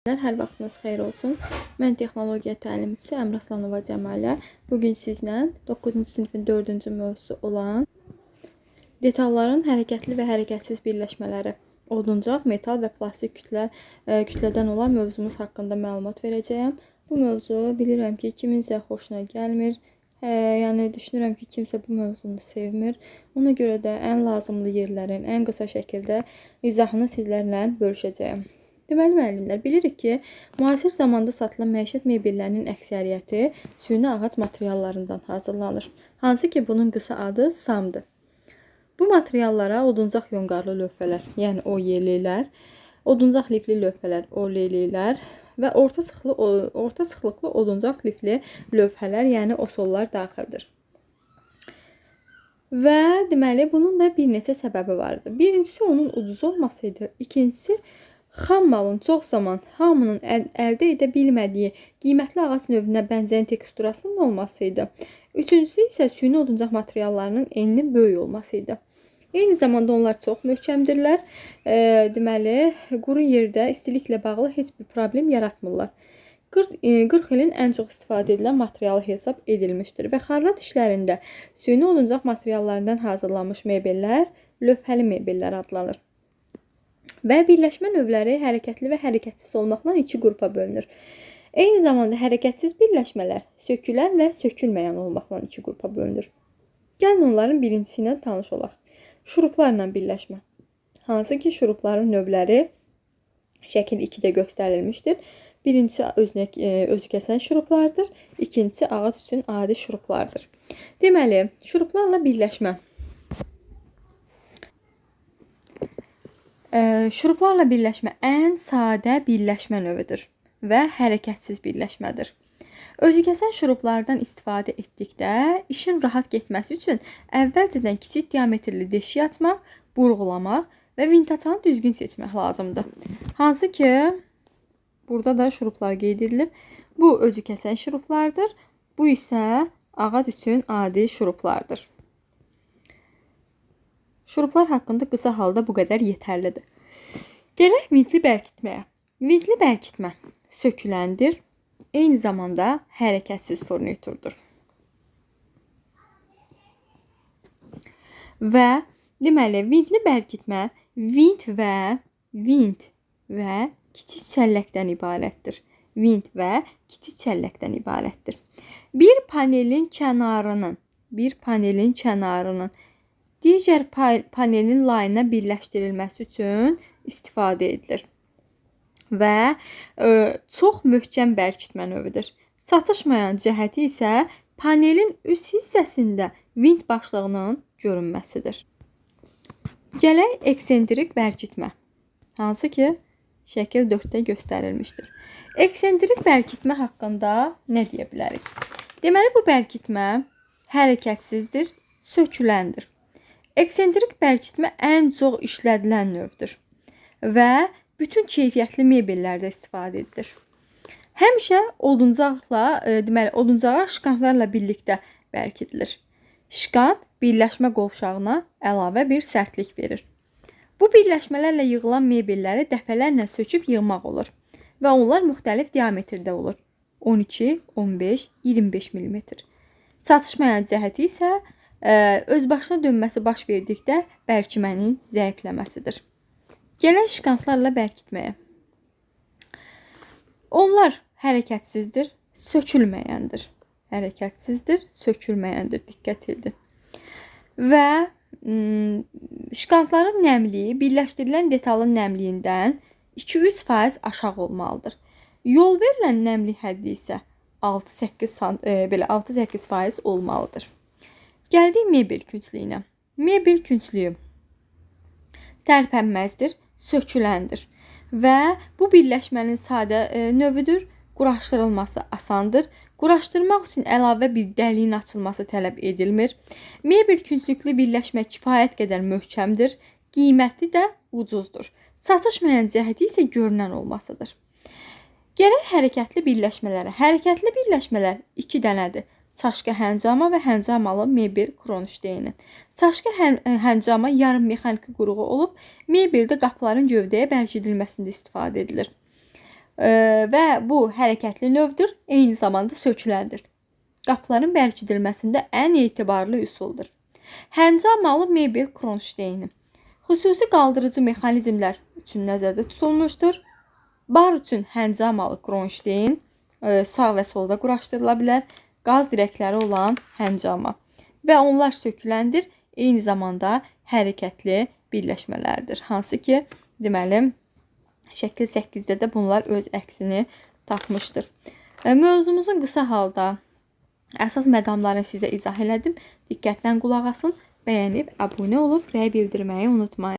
Hər vaxtınız xeyir olsun. Mən texnologiya təlimçisi Əmraslanova Cəmalə. Bugün sizlə 9-cu sinifin 4-cü mövzusu olan detalların hərəkətli və hərəkətsiz birləşmələri, oduncaq, metal və plastik kütlədən olan mövzumuz haqqında məlumat verəcəyəm. Bu mövzu bilirəm ki, kiminsə xoşuna gəlmir. Yəni düşünürəm ki, kimsə bu mövzunu sevmir. Ona görə də ən lazımlı yerlərin ən qısa şəkildə izahını sizlərlə bölüşəcəyəm. Deməli, müəllimlər, bilirik ki, müasir zamanda satılan məişət mebellərinin əksəriyyəti süni ağac materiallarından hazırlanır. Hansı ki, bunun qısa adı samdır. Bu materiallara oduncaq yonqarlı lövhələr, yəni OYL-lər, oduncaq lifli lövhələr, OLL-lər və orta sıxlıqlı oduncaq lifli lövhələr, yəni OSOL-lar daxildir. Və deməli, bunun da bir neçə səbəbi vardır. Birincisi, onun ucuz olmasıydı. İkincisi, xam malın çox zaman hamının əldə edə bilmədiyi qiymətli ağac növünə bənzəyən teksturasının olmasıydı. Üçüncüsü isə süni oduncaq materiallarının eninin böyük olmasıydı. Eyni zamanda onlar çox möhkəmdirlər. Deməli, quru yerdə istiliklə bağlı heç bir problem yaratmırlar. 40 ilin ən çox istifadə edilən materialı hesab edilmişdir və xarrat işlərində süni oduncaq materiallarından hazırlanmış mebellər lövhəli mebellər adlanır. Və birləşmə növləri hərəkətli və hərəkətsiz olmaqla iki qrupa bölünür. Eyni zamanda hərəkətsiz birləşmələr sökülən və sökülməyən olmaqla iki qrupa bölünür. Gəlin onların birincisi ilə tanış olaq. Şuruplarla birləşmə. Hansı ki, şurupların növləri şəkil 2-də göstərilmişdir. Birincisi özü kəsən şuruplardır. İkincisi ağac üçün adi şuruplardır. Deməli, şuruplarla birləşmə. Şuruplarla birləşmə ən sadə birləşmə növüdür və hərəkətsiz birləşmədir. Özükəsən şuruplardan istifadə etdikdə işin rahat getməsi üçün əvvəlcədən kiçik diametrli deşik açmaq, burğulamaq və vintaçanı düzgün seçmək lazımdır. Hansı ki, burada da şuruplar qeyd edilib. Bu özükəsən şuruplardır, bu isə ağac üçün adi şuruplardır. Şuruplar haqqında qısa halda bu qədər yetərlidir. Gələk vintli bərkitməyə. Vintli bərkitmə söküləndir, eyni zamanda hərəkətsiz furniturdur. Və deməli, vintli bərkitmə vint və kiçik çəlləkdən ibarətdir. Vint və kiçik çəlləkdən ibarətdir. Bir panelin kənarının digər panelin layına birləşdirilməsi üçün istifadə edilir. Və çox möhkəm bərkitmə növüdür. Çatışmayan cəhəti isə panelin üst hissəsində vint başlığının görünməsidir. Gələk eksentrik bərkitmə. Hansı ki, şəkil 4-də göstərilmişdir. Eksentrik bərkitmə haqqında nə deyə bilərik? Deməli, bu bərkitmə hərəkətsizdir, söküləndir. Eksentrik bərkitmə ən çox işlədilən növdür və bütün keyfiyyətli mebellərdə istifadə edilir. Həmişə oduncağa şkantlarla birlikdə bərkidilir. Şkant birləşmə qovşağına əlavə bir sərtlik verir. Bu birləşmələrlə yığılan mebelləri dəfələrlə söküb yığmaq olur və onlar müxtəlif diametrdə olur. 12, 15, 25 mm. Çatışmayan cəhəti isə öz başına dönməsi baş verdikdə bərkimənin zəifləməsidir. Gələk şkantlarla bərkitməyə. Onlar hərəkətsizdir, sökülməyəndir. Hərəkətsizdir, sökülməyəndir, diqqətlidir. Və şkantların nəmliyi birləşdirilən detalın nəmliyindən 2-3% aşağı olmalıdır. Yol verilən nəmlik həddi isə 6-8% olmalıdır. Gəldik mebel künclüyünə. Mebel künclüyü tərpənməzdir, söküləndir və bu birləşmənin sadə növüdür. Quraşdırılması asandır. Quraşdırmaq üçün əlavə bir dəliyin açılması tələb edilmir. Mebel künclüklü birləşmə kifayət qədər möhkəmdir, qiymətli də ucuzdur. Çatışmayan cəhəti isə görünən olmasıdır. Gələk hərəkətli birləşmələrə. Hərəkətli birləşmələr 2 dənədir. Çaşqa həncama və həncamalı mebel kronşteyni. Çaşqa həncama yarım mexaniki qurğu olub, mebeldə qapıların gövdəyə bərkidilməsində istifadə edilir. və bu hərəkətli növdür, eyni zamanda söküləndir. Qapıların bərkidilməsində ən etibarlı üsuldur. Həncamalı mebel kronşteyni xüsusi qaldırıcı mexanizmlər üçün nəzərdə tutulmuşdur. Bar üçün həncamalı kronşteyn sağ və solda quraşdırıla bilər. Qaz dirəkləri olan həncama və onlar söküləndir, eyni zamanda hərəkətli birləşmələrdir. Hansı ki, deməli, şəkil 8-də də bunlar öz əksini tapmışdır. Mövzumuzun qısa halda əsas məqamlarını sizə izah elədim. Diqqətlə qulaq asın, bəyənib, abunə olub, rəy bildirməyi unutmayın.